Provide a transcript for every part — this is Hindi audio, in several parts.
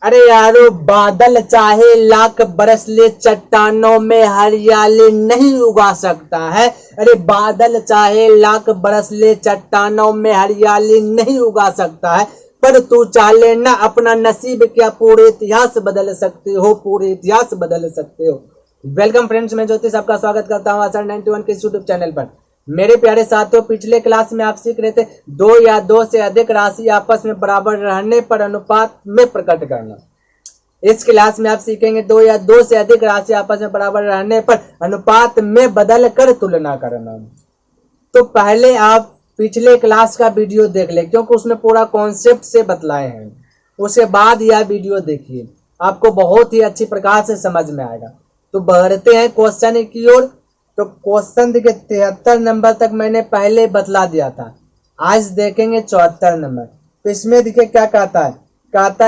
अरे यारो, बादल चाहे लाख बरस ले चट्टानों में हरियाली नहीं उगा सकता है। अरे बादल चाहे लाख बरस ले चट्टानों में हरियाली नहीं उगा सकता है, पर तू चाह लेना अपना नसीब, क्या पूरे इतिहास बदल सकते हो, पूरे इतिहास बदल सकते हो। वेलकम फ्रेंड्स, मैं ज्योतिष आपका स्वागत करता हूँ आसान 91 के यूट्यूब चैनल पर। मेरे प्यारे साथियों, पिछले क्लास में आप सीख रहे थे दो या दो से अधिक राशि आपस में बराबर रहने पर अनुपात में प्रकट करना। इस क्लास में आप सीखेंगे दो या दो से अधिक राशि आपस में बराबर रहने पर अनुपात में बदल कर तुलना करना। तो पहले आप पिछले क्लास का वीडियो देख ले, क्योंकि उसमें पूरा कॉन्सेप्ट से बतलाए हैं। उसके बाद यह वीडियो देखिए, आपको बहुत ही अच्छी प्रकार से समझ में आएगा। तो बढ़ते हैं क्वेश्चन की ओर। तो क्वेश्चन देखिए 73 नंबर तक मैंने पहले बतला दिया था, आज देखेंगे 74 नंबर। तो इसमें देखिए क्या कहता है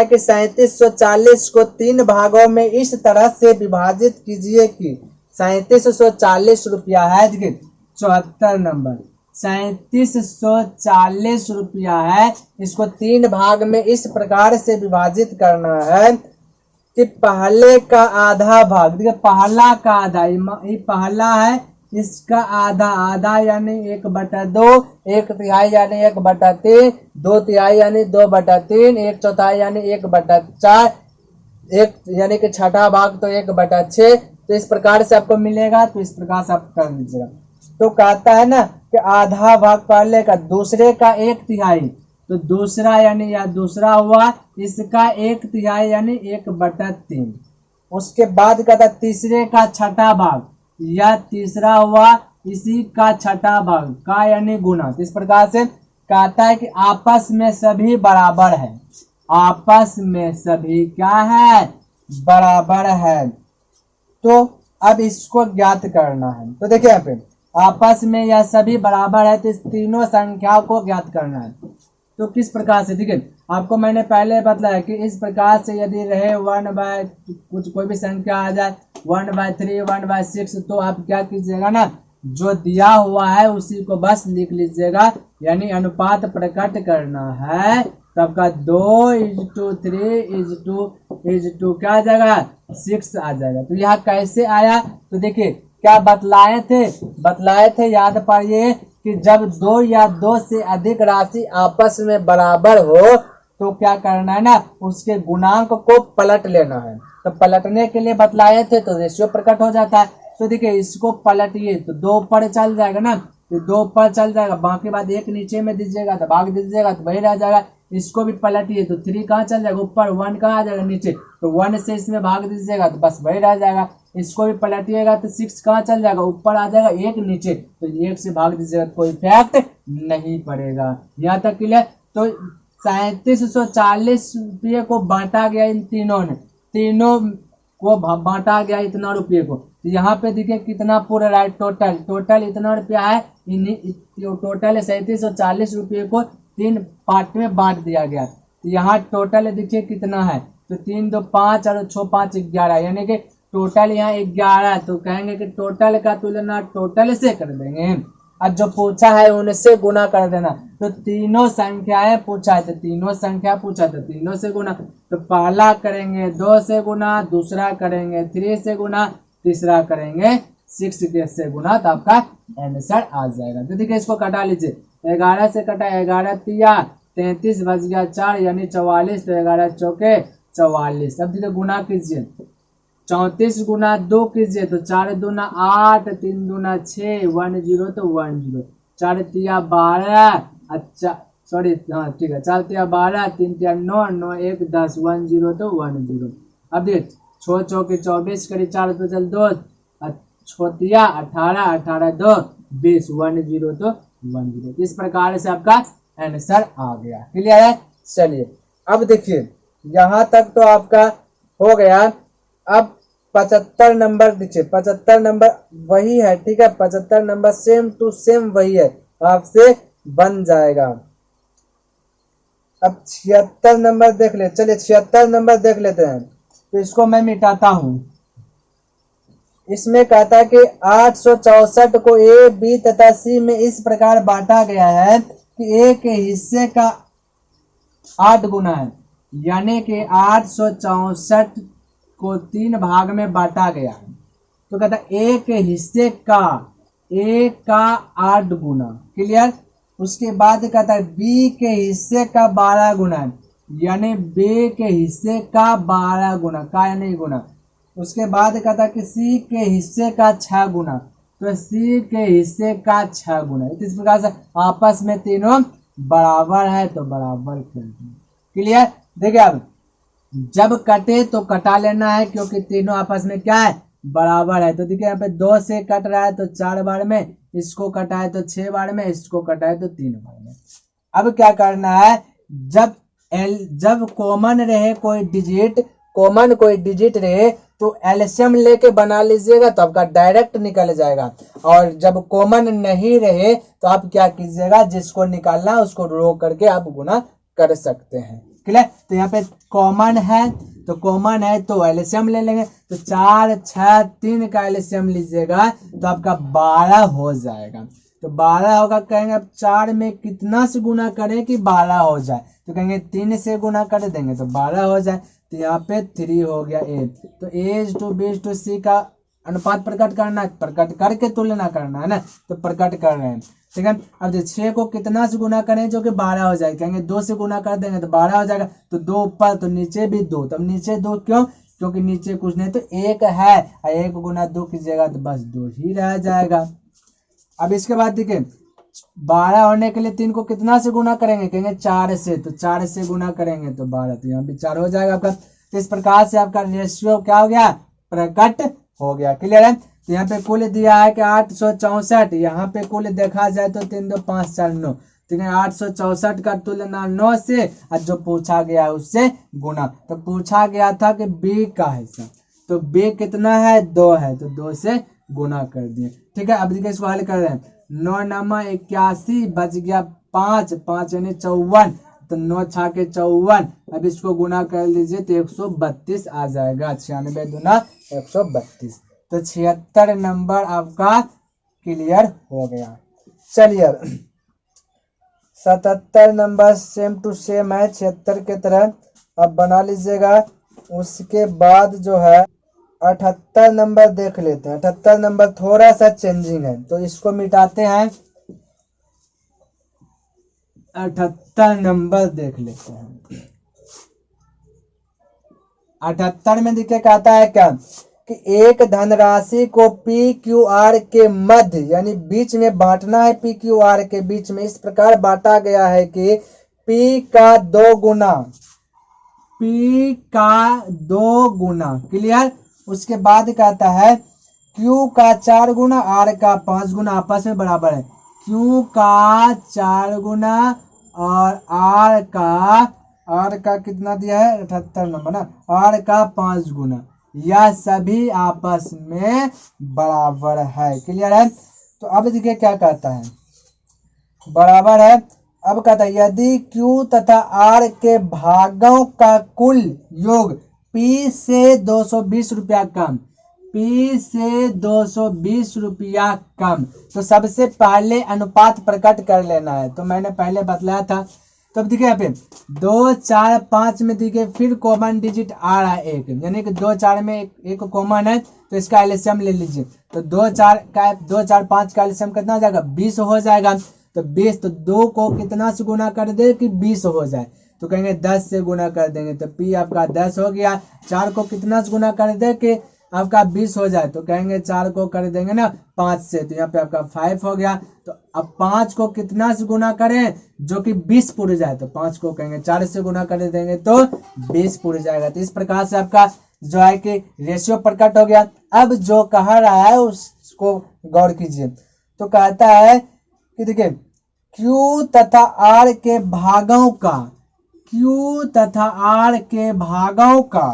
कि 3740 को 3 भागों में इस तरह से विभाजित कीजिए कि 3740 रुपया है। देखिए 74 नंबर 3740 रुपया है, इसको 3 भाग में इस प्रकार से विभाजित करना है कि पहले का आधा भाग, देखिए पहला का आधा, ये पहला है, इसका आधा, आधा यानी 1/2, 1/3 यानी 1/3, 2/3 यानी 2/3, 1/4 यानी 1/4, एक यानी कि छठा भाग तो 1/6। तो इस प्रकार से आपको मिलेगा। तो इस प्रकार से आप कर लीजिएगा। तो कहता है ना कि आधा भाग पहले का, दूसरे का 1/3, तो दूसरा यानी या दूसरा हुआ, इसका 1/3 यानी 1/3। उसके बाद कहता तीसरे का छठा भाग, या तीसरा हुआ, इसी का छठा भाग का यानी गुना। तो इस प्रकार से कहता है कि आपस में सभी बराबर है, आपस में सभी क्या है, बराबर है। तो अब इसको ज्ञात करना है। तो देखिए यहाँ पे आपस में यह सभी बराबर है, तो इस तीनों संख्याओं को ज्ञात करना है। तो किस प्रकार से, ठीक है, आपको मैंने पहले बताया कि इस प्रकार से यदि रहे 1/, कुछ कोई भी संख्या आ जाए 1/3, 1/6, तो आप क्या कीजिएगा ना, जो दिया हुआ है उसी को बस लिख लीजिएगा, यानी अनुपात प्रकट करना है। तो आपका 2:3:2 क्या आ जाएगा, 6 आ जाएगा। तो यह कैसे आया, तो देखिए क्या बतलाए थे, याद पाइए कि जब 2 या 2 से अधिक राशि आपस में बराबर हो तो क्या करना है ना, उसके गुणांक को पलट लेना है। तो पलटने के लिए बतलाए थे, तो रेशियो प्रकट हो जाता है। तो देखिए इसको पलटिए तो 2 पर चल जाएगा ना, तो 2 पर चल जाएगा, बाकी बात 1 नीचे में दीजिएगा तो भाग दीजिएगा तो वही रह जाएगा। इसको भी पलटिए तो 3 कहाँ चल जाएगा, ऊपर, 1 कहाँ आ जाएगा, नीचे, तो 1 से इसमें भाग दीजिएगा तो बस वही रह जाएगा। इसको भी पलटिएगा तो 6 कहाँ चल जाएगा, ऊपर आ जाएगा, 1 नीचे, तो 1 से भाग दीजिएगा, कोई इफेक्ट नहीं पड़ेगा। यहाँ तक क्लियर। तो 3740 रुपये को बांटा गया, इन तीनों को बांटा गया इतना रुपये को। तो यहाँ पे देखिए कितना पूरा रहा है, टोटल इतना रुपया है। टोटल 3740 रुपये को 3 पार्ट में बांट दिया गया। तो यहाँ टोटल देखिए कितना है, तो 3 2 5 और 6 5 11, यानी कि टोटल यहाँ 11। तो कहेंगे कि टोटल का तुलना टोटल से कर देंगे, अब जो पूछा है उनसे गुना कर देना। तो तीनों संख्याएं पूछा है, तो तीनों संख्या पूछा तो तीनों से गुना। तो पहला करेंगे 2 से गुना, दूसरा करेंगे 3 से गुना, तीसरा करेंगे 6 से गुना, तो आपका आंसर आ जाएगा। तो देखिए इसको कटा लीजिए, 11 से कटा, 11 तिया 33 बच गया 4 यानी 44, तो 11 चौके 44। अब देखिए गुना कीजिए, 34 गुना 2 कीजिए तो 4 दूना 8, 3 दूना 6, 1 0 तो 1 0, 4 तिया 12, अच्छा सॉरी हाँ ठीक है, 4 तिया 12, 3 तिया 9, 9 1 10, 1 0 तो 1 0। अब देखिए 6 चौके 24 करी, 4 तो चल 2, 6 तिया 18, 18 2 20, 1 0 तो 1 0। इस प्रकार से आपका आंसर आ गया। क्लियर है। चलिए अब देखिए यहाँ तक तो आपका हो गया। अब 75 नंबर देखिए, 75 नंबर वही है, ठीक है, 75 नंबर सेम टू सेम वही है, आपसे बन जाएगा। अब 76 नंबर देख ले, चलिए 76 नंबर देख लेते हैं। तो इसको मैं मिटाता हूं। इसमें कहता है कि 864 को ए बी तथा सी में इस प्रकार बांटा गया है कि ए के हिस्से का 8 गुना है, यानी कि 864 को 3 भाग में बांटा गया। तो कहता है एक हिस्से का ए का 8 गुना। क्लियर। उसके बाद कहता है बी के हिस्से का 12 गुना, यानी बी के हिस्से का 12 गुना, का यानी गुना। उसके बाद कहता है कि सी के हिस्से का 6 गुना, तो सी के हिस्से का 6 गुना। इस प्रकार से आपस में तीनों बराबर है तो बराबर कर दें। क्लियर। देखिए अब जब कटे तो कटा लेना है, क्योंकि तीनों आपस में क्या है, बराबर है। तो देखिए यहाँ पे 2 से कट रहा है तो 4 बार में, इसको कटा है तो 6 बार में, इसको कटा है तो 3 बार में। अब क्या करना है, जब कॉमन रहे कोई डिजिट रहे तो एलसीएम लेके बना लीजिएगा, तो आपका डायरेक्ट निकल जाएगा। और जब कॉमन नहीं रहे तो आप क्या कीजिएगा, जिसको निकालना है उसको रो करके आप गुना कर सकते हैं। क्लियर। तो यहाँ पे कॉमन है तो एलसीएम ले लेंगे, तो 4 6 3 का एलसीएम लीजिएगा तो आपका 12 हो जाएगा। तो 12 होगा, कहेंगे अब 4 में कितना से गुना करें कि 12 हो जाए, तो कहेंगे 3 से गुना कर देंगे तो 12 हो जाए। तो यहाँ पे 3 हो गया ए। तो A/B/C का अनुपात प्रकट करना है, प्रकट करके तुलना करना है ना, तो प्रकट कर रहे हैं। ठीक है। अब 6 को कितना से गुना करें जो कि 12 हो जाए, कहेंगे 2 से गुना कर देंगे तो 12 हो जाएगा। तो 2 ऊपर तो नीचे भी 2, तब नीचे 2 क्यों, क्योंकि नीचे कुछ नहीं तो 1 है, 1 गुना 2 कीजिएगा तो बस 2 ही रह जाएगा। अब इसके बाद देखिए 12 होने के लिए 3 को कितना से गुना करेंगे, कहेंगे 4 से, तो 4 से गुना करेंगे तो 12, तो यहाँ भी 4 हो जाएगा आपका। तो इस प्रकार से आपका रेशियो क्या हो गया, प्रकट हो गया। क्लियर है। तो यहाँ पे कुल दिया है कि 864, यहाँ पे कुल देखा जाए तो 3 2 5 4 9, ठीक है। 864 का तुलना 9 से और जो पूछा गया है उससे गुना। तो पूछा गया था कि बी का हिस्सा, तो बी कितना है, 2 है, तो 2 से गुना कर दिए। ठीक है। अब देखिए इसको हल कर रहे हैं, 9 9 81 बच गया 5, 5 यानी 54, तो 9 6 के 54। अब इसको गुना कर लीजिए तो 132 आ जाएगा, 96 दूना 132। तो 76 नंबर आपका क्लियर हो गया। चलिए 77 नंबर सेम टू सेम है 76 के तरह, अब बना लीजिएगा। उसके बाद जो है 78 नंबर देख लेते हैं। 78 नंबर थोड़ा सा चेंजिंग है, तो इसको मिटाते हैं। 78 नंबर देख लेते हैं। 78 में देखिए कहता है क्या कि एक धनराशि को PQR के मध्य यानी बीच में बांटना है, PQR के बीच में इस प्रकार बांटा गया है कि P का 2 गुना, P का 2 गुना। क्लियर। उसके बाद कहता है Q का 4 गुना, R का 5 गुना, आपस में बराबर है। Q का 4 गुना और R का कितना दिया है, 78 नंबर ना, R का 5 गुना, यह सभी आपस में बराबर है। क्लियर है। तो अब देखिए क्या कहता है, बराबर है। अब कहता है यदि Q तथा R के भागों का कुल योग P से 220 रुपया कम, P से 220 रुपया कम, तो सबसे पहले अनुपात प्रकट कर लेना है। तो मैंने पहले बतलाया था। तब देखिए यहाँ पे 2 4 5 में देखिए फिर कॉमन डिजिट आ रहा है 1, यानी कि 2 4 में एक कॉमन है, तो इसका एलसीएम ले लीजिए। तो 2 4 5 का एलसीएम कितना हो जाएगा, 20 हो जाएगा। तो 20, तो 2 को कितना से गुना कर दे कि 20 हो जाए, तो कहेंगे 10 से गुना कर देंगे, तो P आपका 10 हो गया। 4 को कितना से गुना कर दे कि आपका 20 हो जाए, तो कहेंगे 4 को कर देंगे ना 5 से, तो यहाँ पे आपका 5 हो गया। तो अब 5 को कितना से गुना करें जो कि 20 पूरी जाए, तो 5 को कहेंगे 4 से गुना कर देंगे तो 20 पूरी जाएगा। तो इस प्रकार से आपका जो है कि रेशियो प्रकट हो गया। अब जो कह रहा है उसको गौर कीजिए। तो कहता है कि देखिए Q तथा R के भागों का, Q तथा R के भागों का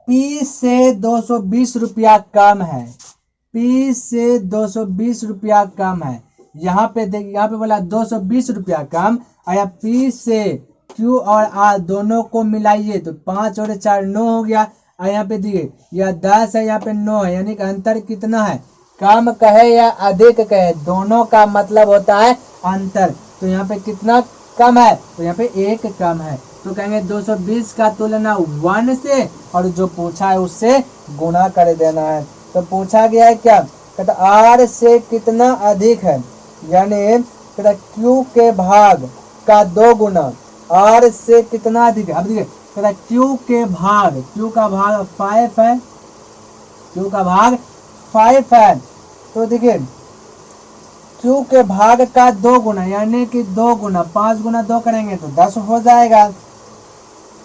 P से 220 रुपया कम है, P से 220 रुपया कम है। यहाँ पे देखिए, यहाँ पे बोला 220 रुपया कम, आया P से Q और R दोनों को मिलाइए तो 5 और 4 9 हो गया। और यहाँ पे देखिए यह 10 है, यहाँ पे 9 है, यानी कि अंतर कितना है, कम कहे या अधिक कहे, दोनों का मतलब होता है अंतर। तो यहाँ पे कितना कम है, तो यहाँ पे 1 कम है। तो कहेंगे 220 का तुलना 1 से और जो पूछा है उससे गुणा कर देना है। तो पूछा गया है क्या, कहता आर से कितना अधिक है, यानी कहता क्यू के भाग का 2 गुना आर से कितना अधिक है। अब देखिए कहता क्यू के भाग, क्यू का भाग 5 है, क्यू का भाग 5 है। तो देखिए क्यू के भाग का 2 गुना यानी कि 2 गुना 5 गुना 2 करेंगे तो 10 हो जाएगा।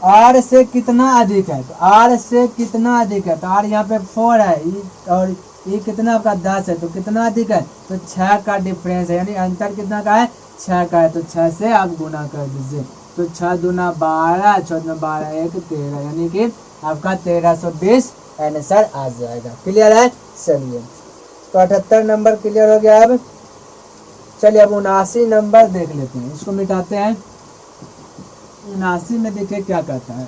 आर से कितना अधिक है, तो आर से कितना अधिक है, तो आर यहाँ पे 4 है और ये कितना आपका 10 है, तो कितना अधिक है, तो 6 का डिफरेंस है, यानी अंतर कितना का है, 6 का है। तो 6 से आप गुना कर दीजिए, तो 6 दूना 12, 6 दूना 12 1 13, यानी कि आपका 1320 आंसर आ जाएगा। क्लियर है। चलिए तो 78 नंबर क्लियर हो गया। अब चलिए अब 79 नंबर देख लेते हैं, इसको मिटाते हैं। 79 में देखिए क्या कहता है।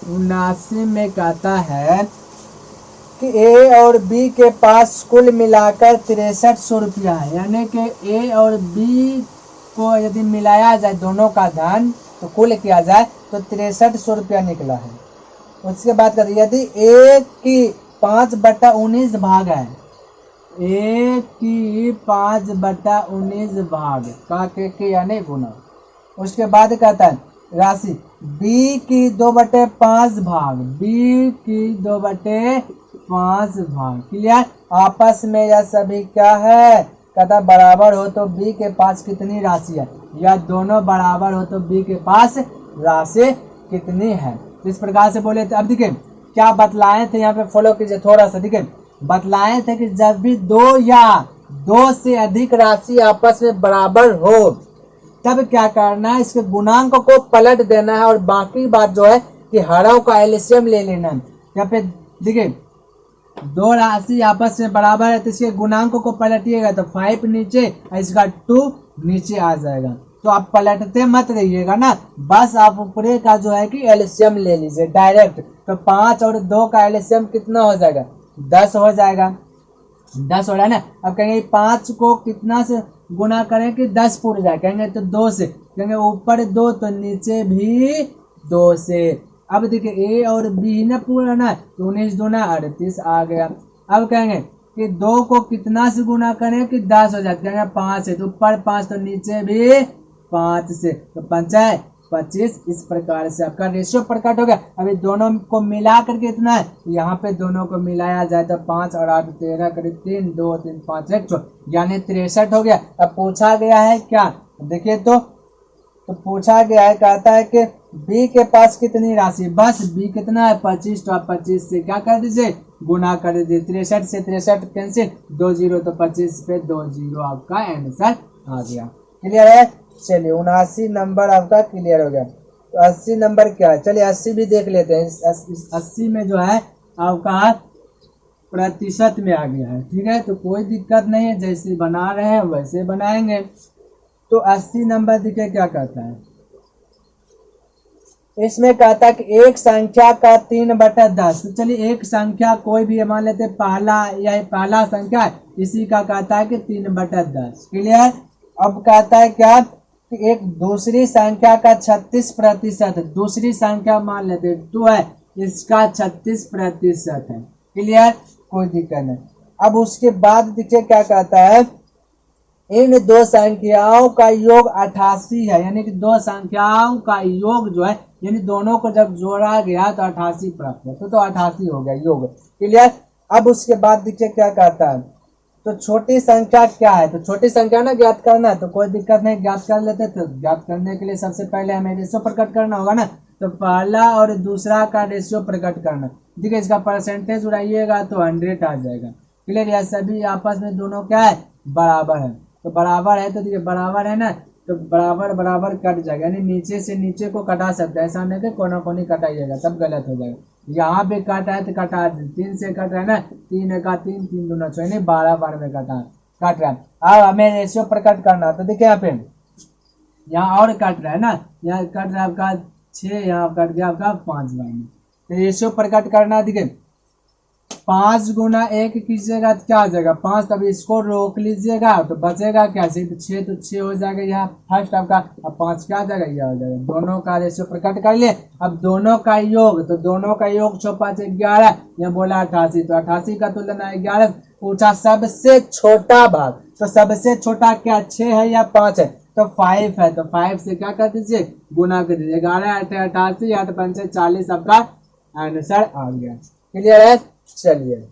79 में कहता है कि ए और बी के पास कुल मिलाकर 6300 रुपया है, यानी कि ए और बी को यदि मिलाया जाए दोनों का धन तो कुल किया जाए तो 6300 रुपया निकला है। उसके बाद कहते यदि ए की 5/19 भाग है, ए की 5/19 भाग का यानी गुना। उसके बाद कहता है राशि बी की 2/5 भाग, बी की 2/5 भाग। क्लियर। आपस में यह सभी क्या है, कहता बराबर हो तो बी के पास कितनी राशि है, या दोनों बराबर हो तो बी के पास राशि कितनी है। तो इस प्रकार से बोले थे। अब देखिए क्या बतलाए थे, यहाँ पे फॉलो कीजिए थोड़ा सा। देखिए बतलाए थे कि जब भी 2 या 2 से अधिक राशि आपस में बराबर हो तब क्या करना है, इसके गुणांक को पलट देना है और बाकी बात जो है कि हरों का एलसीएम ले लेना है। यहाँ पे देखिए 2 राशि आपस में बराबर है तो इसके गुणांक को पलटिएगा तो 5 नीचे और इसका 2 नीचे आ जाएगा। तो आप पलटते मत रहिएगा ना, बस आप ऊपरे का जो है कि एलसीएम ले लीजिए डायरेक्ट। तो 5 और 2 का एलसीएम कितना हो जाएगा, 10 हो जाएगा। 10 हो रहा है ना। अब कहेंगे 5 को कितना से गुना करें कि 10 पूरा जाए, कहेंगे तो 2 से, कहेंगे ऊपर 2 तो नीचे भी 2 से। अब देखिए ए और बी ने पूरा ना, तो 19 दूना 38 आ गया। अब कहेंगे कि 2 को कितना से गुना करें कि 10 हो जाए, कहेंगे 5 है तो ऊपर 5 तो नीचे भी 5 से, तो 5 है 25। इस प्रकार से आपका रेशियो प्रकट हो गया। अभी दोनों को मिला करके इतना है, यहाँ पे दोनों को मिलाया जाए तो 5 और 8 13 करीब 3 2 3 5 1 यानी 63 हो गया। अब पूछा गया है क्या, देखिए तो पूछा गया है, कहता है कि बी के पास कितनी राशि, बस बी कितना है 25, तो आप 25 से क्या कर दीजिए गुना कर दीजिए। 63 से 63 कैंसिल, 2 0 तो 25 पे 2 0 आपका आंसर आ गया। क्लियर है। चलिए 79 नंबर आपका क्लियर हो गया। तो 80 नंबर क्या है, चलिए 80 भी देख लेते हैं। 80 में जो है आपका प्रतिशत में आ गया है। ठीक है, तो कोई दिक्कत नहीं है, जैसे बना रहे हैं वैसे बनाएंगे। तो 80 नंबर देखिए क्या कहता है, इसमें कहता है कि एक संख्या का 3/10। तो चलिए एक संख्या कोई भी मान लेते, पहला संख्या है, इसी का कहता है कि 3/10। क्लियर। अब कहता है क्या कि एक दूसरी संख्या का 36%, दूसरी संख्या मान लेते 2 है, इसका 36% है। क्लियर, कोई दिक्कत नहीं। अब उसके बाद देखिए क्या कहता है, इन 2 संख्याओं का योग 88 है, यानी कि 2 संख्याओं का योग जो है, यानी दोनों को जब जोड़ा गया तो 88 प्राप्त हुआ, तो 88 हो गया योग। क्लियर। अब उसके बाद देखिए क्या कहता है, तो छोटी संख्या क्या है, तो छोटी संख्या ना ज्ञात करना है, तो कोई दिक्कत नहीं ज्ञात कर लेते। तो ज्ञात करने के लिए सबसे पहले हमें रेशियो प्रकट करना होगा ना, तो पहला और दूसरा का रेशियो प्रकट करना। देखिए इसका परसेंटेज उड़ाइएगा तो 100 आ जाएगा। क्लियर। यह सभी आपस में दोनों क्या है, बराबर है। तो बराबर है तो देखिए बराबर है ना, तो बराबर बराबर कट जाएगा, यानी नीचे से नीचे को कटा सकते हैं, ऐसा नहीं कि कोना कोनी कटाइएगा तब गलत हो जाएगा। यहाँ पे कट है तो कटा 3 से कट रहा है ना, 3 1 3 3 2 6 नहीं 12 बार में कट रहा है। अब हमें रेशियो प्रकट करना, तो देखिए यहाँ पे यहाँ और कट रहा है ना, यहाँ कट रहा है आपका 6, यहाँ कट गया आपका 5 बार में। तो रेशियो प्रकट करना, देखिए 5 गुना 1 कीजिएगा तो क्या आ जाएगा 5, तब इसको रोक लीजिएगा तो बचेगा क्या 6, तो 6 हो जाएगा यहाँ फर्स्ट आपका। अब 5 क्या आ जाएगा यह हो जाएगा। दोनों का रेशियो प्रकट कर लिए। अब दोनों का योग, तो दोनों का योग 6 5 11, यह बोला 88, तो 88 का तुलना 11 पूछा सबसे छोटा भाग, तो सबसे छोटा क्या 6 है या 5 है, तो 5 है, तो 5 से क्या कर दीजिए गुना कर दीजिए। 11 8 88, 8 5 40, आपका आंसर आ गया। क्लियर है। चलिए,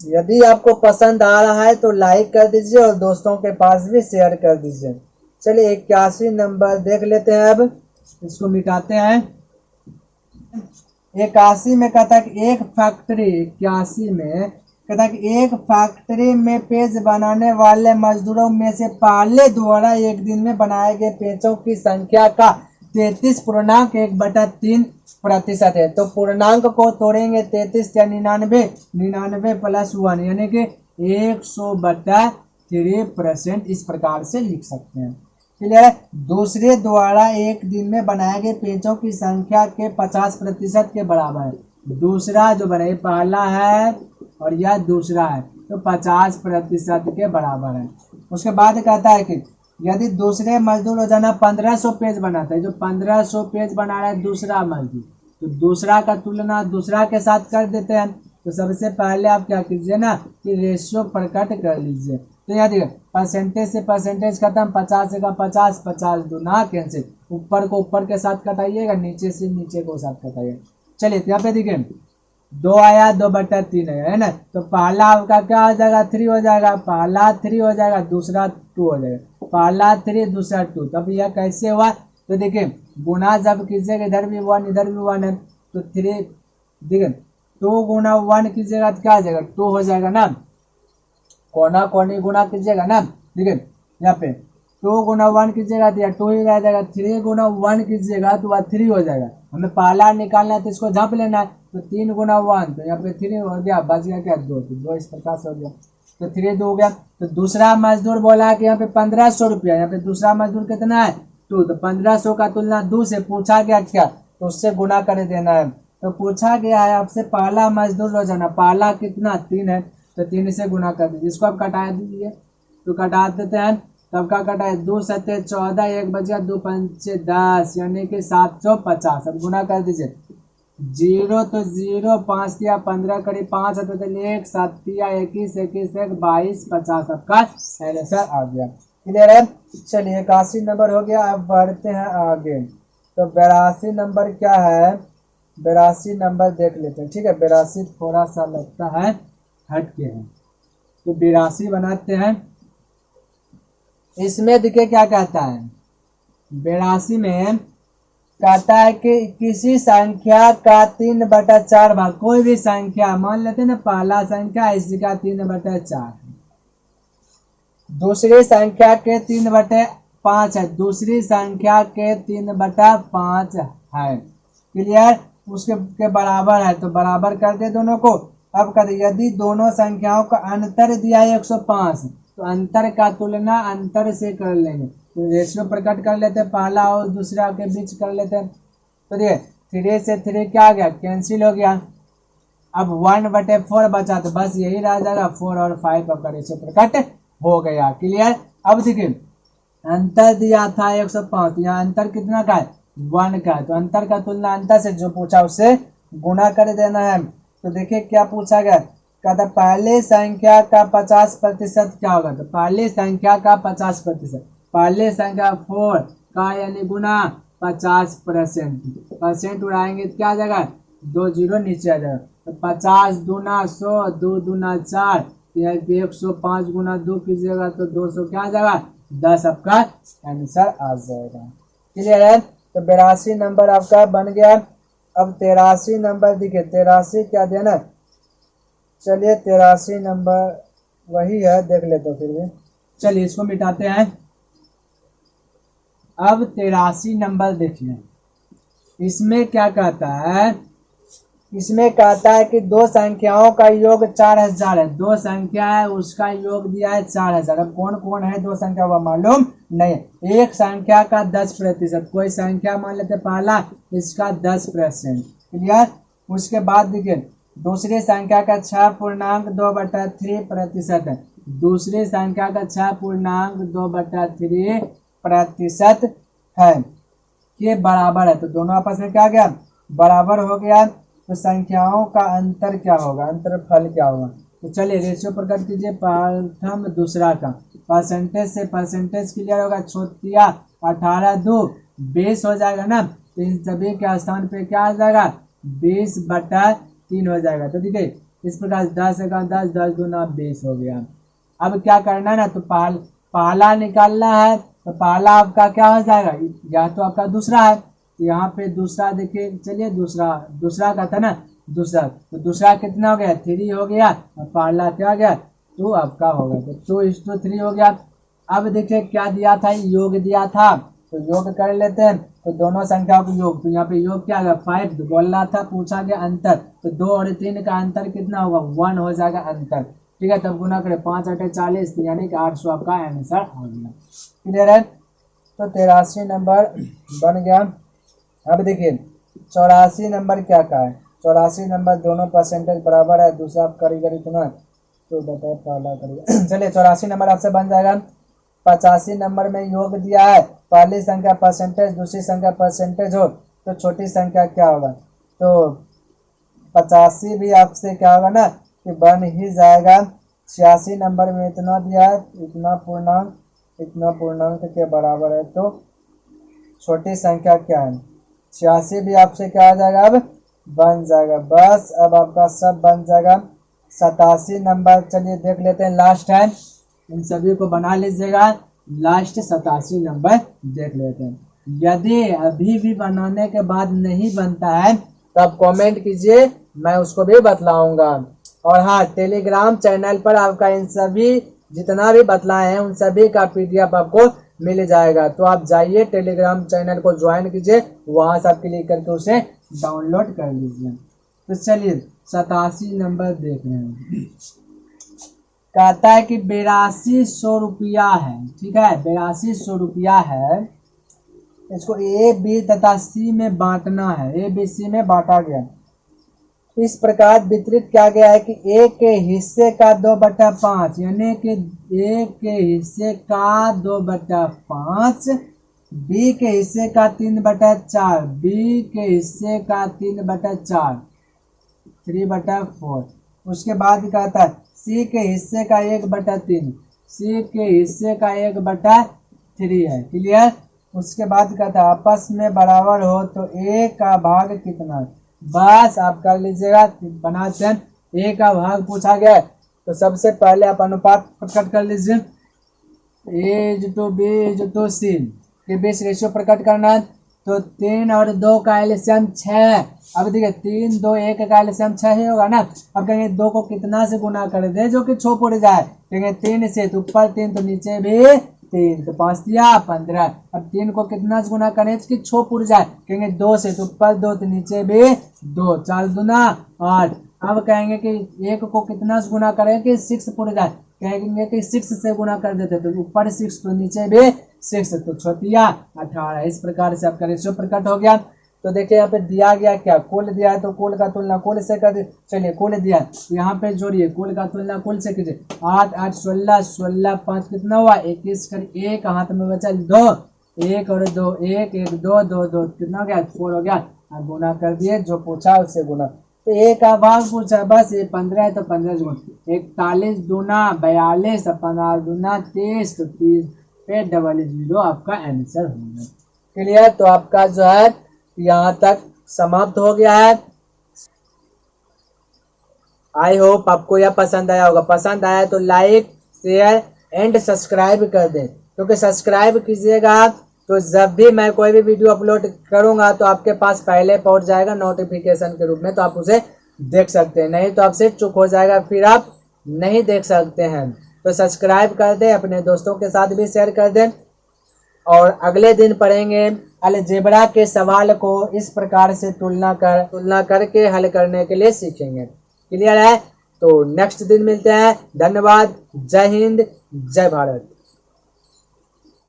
यदि आपको पसंद आ रहा है तो लाइक कर दीजिए और दोस्तों के पास भी शेयर कर दीजिए। चलिए 81 नंबर देख लेते हैं। अब इसको मिटाते हैं। 81 में कहता है कि एक फैक्ट्री, 81 में कहता है कि एक फैक्ट्री में पेज बनाने वाले मजदूरों में से पहले द्वारा एक दिन में बनाए गए पेजों की संख्या का 33.1/3% है। तो पूर्णांक को तोड़ेंगे 33 या 99, 99 प्लस 1 यानी कि 100/3%, इस प्रकार से लिख सकते हैं। क्लियर है। दूसरे द्वारा एक दिन में बनाए गए पेजों की संख्या के 50% के बराबर है। दूसरा जो बना, पहला है और यह दूसरा है, तो 50% के बराबर है। उसके बाद कहता है कि यदि दूसरे मजदूर रोजाना 1500 पेज बनाता है, जो 1500 पेज बना रहा है दूसरा मजदूर, तो दूसरा का तुलना दूसरा के साथ कर देते हैं। तो सबसे पहले आप क्या कीजिए ना कि रेशियो प्रकट कर लीजिए। तो यहाँ देखिए परसेंटेज से परसेंटेज खत्म, 50 का 50, 50 दूना कैंसिल, ऊपर को ऊपर के साथ कटाइएगा, नीचे से नीचे को साथ कटाइएगा। चलिए यहाँ पे देखिए 2 आया, 2/3 है ना, तो पहला आपका क्या हो जाएगा 3 हो जाएगा, पहला 3 हो जाएगा, दूसरा 2 हो जाएगा, पहला 3 दूसरा 2। तब यह कैसे हुआ, तो देखिए गुना जब कीजिएगा इधर भी 1 इधर भी 1 है, तो 3 देखिए 2 गुना 1 कीजिएगा तो क्या आ जाएगा 2 हो जाएगा ना, कोना कोनी गुना कीजिएगा ना, देखिए यहाँ पे 2 गुना 1 कीजिएगा तो 2 ही रह जाएगा, 3 गुना 1 कीजिएगा तो वह 3 हो जाएगा। हमें पहला निकालना है तो इसको झाँप लेना है, तो 3 गुना 1, तो यहाँ पे 3 हो गया, बच गया क्या 2, तो 2 इस प्रकार से हो गया, तो 3 2 हो गया। तो दूसरा मजदूर बोला कि यहाँ पे 1500 रुपया, यहाँ पे दूसरा मजदूर कितना है 2, तो 1500 का तुलना 2 से पूछा गया क्या, तो उससे गुना कर देना है। तो पूछा गया है आपसे पहला मजदूर रोजाना, पहला कितना 3 है, तो 3 से गुना कर दीजिए। इसको आप कटा दीजिए, तो कटा देते हैं, तब का कटा है 2 7 14, 1 बचा 2 5 10 यानी कि 750। अब गुना कर दीजिए, 0 तो 0, 5 दिया 15 करीब 5 है, तो 1 7 दिया 21, 21 1 22 50, आपका आंसर आ गया। क्लियर है। चलिए 81 नंबर हो गया। अब बढ़ते हैं आगे। तो 82 नंबर क्या है, 82 नंबर देख लेते हैं। ठीक है, 82 थोड़ा सा लगता है हट के है, तो 82 बनाते हैं। इसमें देखिए क्या कहता है, 82 में कहता है कि किसी संख्या का 3/4 भाग, कोई भी संख्या मान लेते हैं ना, पहला संख्या इसका 3/4, दूसरी संख्या के 3/5 है, दूसरी संख्या के 3/5 है। क्लियर। उसके बराबर है, तो बराबर कर दे दोनों को। अब कर यदि दोनों संख्याओं का अंतर दिया है 105, तो अंतर का तुलना अंतर से कर लेंगे, तो रेशियो प्रकट कर लेते हैं, पहला और दूसरा के बीच कर लेते हैं। तो देखिए 3 से 3 क्या आ गया कैंसिल हो गया। अब 1/4 बचा, तो बस यही रह जाएगा 4 और 5, आपका रेशियो प्रकट हो गया। क्लियर। अब देखिए अंतर दिया था 105, यहाँ अंतर कितना का है 1 का है, तो अंतर का तुलना अंतर से जो पूछा उससे गुना कर देना है। तो देखिए क्या पूछा गया, कहता पहले संख्या का 50% क्या होगा, तो पहले संख्या का 50%, पहले संख्या 4 का यानी गुना 50%, परसेंट उड़ाएंगे तो क्या आ जाएगा 2 0 नीचे आ जाएगा, तो 50 दूना 100, 2 दूना 4, 105 गुना 2 कीजिएगा तो 200 क्या आ जाएगा 10, आपका आंसर आ जाएगा। क्लियर है। तो 82 नंबर आपका बन गया। अब 83 नंबर देखिए, 83 क्या देना, चलिए 83 नंबर वही है, देख लेते फिर भी। चलिए इसको मिटाते हैं। अब 83 नंबर देखिए, इसमें क्या कहता है, इसमें कहता है कि दो संख्याओं का योग 4000 है, दो संख्या है उसका योग दिया है 4000। अब कौन कौन है दो संख्या वह मालूम नहीं। एक संख्या का 10%, कोई संख्या मान लेते पहला इसका 10%। क्लियर। उसके बाद देखिए दूसरी संख्या का 6.2/3% है। दूसरी संख्या का 6.2/3% है। ये बराबर है, तो दोनों आपस में क्या गया, बराबर हो गया। तो संख्याओं का अंतर क्या होगा, अंतरफल क्या होगा। तो चलिए रेशियो प्रकट कीजिए प्रथम दूसरा का। परसेंटेज से परसेंटेज क्लियर होगा, छोटिया 18 2 20 हो जाएगा ना। तो इन सभी के स्थान पे क्या आ जाएगा, 20/3 हो जाएगा। तो देखिए इस प्रकार 10 का 10 10 दूना 20 हो गया। अब क्या करना है ना, तो पहला निकालना है। तो पहला आपका क्या हो जाएगा, या तो आपका दूसरा है, तो यहाँ पे दूसरा देखिए, चलिए दूसरा का था ना, दूसरा, तो दूसरा कितना हो गया, 3 हो गया। और पहला क्या हो गया, 2 आपका हो गया। तो 2:3 हो गया। अब देखिए क्या दिया था, योग दिया था, तो योग कर लेते हैं। तो दोनों संख्याओं को योग, तो यहाँ पे योग क्या होगा, 5 बोलना था, पूछा गया अंतर, तो 2 और 3 का अंतर कितना होगा, 1 हो जाएगा अंतर। ठीक है, तब गुना करें 5 8 40, यानी कि 800 आपका आंसर हो गया। क्लियर है। तो 83 नंबर बन गया। अब देखिए 84 नंबर क्या का है, 84 नंबर दोनों परसेंटेज बराबर है, दूसरा करीब इतना, तो बताए पहला करीब चलिए 84 नंबर आपसे बन जाएगा। 85 नंबर में योग दिया है, पहली संख्या परसेंटेज दूसरी संख्या परसेंटेज हो तो छोटी संख्या क्या होगा। तो 85 भी आपसे क्या होगा ना कि बन ही जाएगा। 86 नंबर में इतना दिया है, इतना पूर्णांक के बराबर है, तो छोटी संख्या क्या है, 86 भी आपसे क्या आ जाएगा, अब बन जाएगा। बस अब आपका सब बन जाएगा। 87 नंबर चलिए देख लेते हैं, लास्ट है, इन सभी को बना लीजिएगा। लास्ट 87 नंबर देख लेते हैं। यदि अभी भी बनाने के बाद नहीं बनता है तो आप कमेंट कीजिए, मैं उसको भी बतलाऊंगा। और हाँ, टेलीग्राम चैनल पर आपका इन सभी जितना भी बतलाए हैं उन सभी का PDF आपको मिल जाएगा। तो आप जाइए टेलीग्राम चैनल को ज्वाइन कीजिए, वहां से आप क्लिक करके उसे डाउनलोड कर लीजिए। तो चलिए 87 नंबर देख रहे हैं। कहता है कि 8200 रुपया है, ठीक है, 8200 रुपया है। इसको A B तथा C में बांटना है, A B C में बांटा गया। इस प्रकार वितरित किया गया है कि A के हिस्से का 2/5, यानी कि A के हिस्से का 2/5, B के हिस्से का 3/4, B के हिस्से का 3/4, 3/4। उसके बाद कहता है C के हिस्से का 1/3, C के हिस्से का 1/3 है। क्लियर। उसके बाद कहता है आपस में बराबर हो तो A का भाग कितना है। बस आप कर लीजिएगा, बनाते हैं। A का भाग पूछा गया है, तो सबसे पहले आप अनुपात प्रकट कर लीजिए। A/B/C के बीच रेशियो प्रकट करना है। तो 3 और 2 का एलसीएम 6। अब देखिए 3 2 1 का एलसीएम 6 ही होगा ना। अब कहेंगे 2 को कितना से गुना कर दे जो कि 6 पूरी जाए। कहेंगे 3 से, तो ऊपर 3 तो नीचे भी 3, तो 5 दिया 15। अब 3 को कितना से गुना करें कि 6 पूरी जाए। कहेंगे 2 से, तो ऊपर 2 तो नीचे भी 2, 4 दूना 8। अब कहेंगे कि 1 को कितना से गुना करें कि 6 पूरी जाए। कहेंगे कि 6 से गुना कर देते, तो ऊपर 6 तो नीचे भी 6, तो छोटिया 18। इस प्रकार से आपका रेशियो प्रकट हो गया। तो देखिए यहाँ पे दिया गया क्या, कुल दिया है, तो कुल का तुलना कुल से कर दे। चलिए कुल दिया है, तो यहाँ पे जोड़िए, कुल का तुलना कुल से कीजिए। 8 8 16, 16 5 कितना हुआ 21, कर 1 हाथ में बचा 2, 1 और 2 1 1 2 2 2 कितना हो गया 4 हो गया। अब गुना कर दिए, जो पूछा उससे गुना। तो 1 का भाग पूछा, बस ये 15 है तो 15 गुना 41 दूना 42, 15 दूना 30, तो 30 पे 00 आपका आंसर होगा। क्लियर। तो आपका जो है यहाँ तक समाप्त हो गया है। आई होप आपको यह पसंद आया होगा। पसंद आया तो लाइक शेयर एंड सब्सक्राइब कर दें, क्योंकि सब्सक्राइब कीजिएगा तो जब भी मैं कोई भी वीडियो अपलोड करूंगा तो आपके पास पहले पहुंच जाएगा नोटिफिकेशन के रूप में, तो आप उसे देख सकते हैं। नहीं तो आपसे चुक हो जाएगा, फिर आप नहीं देख सकते हैं। तो सब्सक्राइब कर दें, अपने दोस्तों के साथ भी शेयर कर दें। और अगले दिन पढ़ेंगे अलजेब्रा के सवाल को इस प्रकार से तुलना करके हल करने के लिए सीखेंगे। क्लियर है। तो नेक्स्ट दिन मिलते हैं। धन्यवाद। जय हिंद, जय भारत।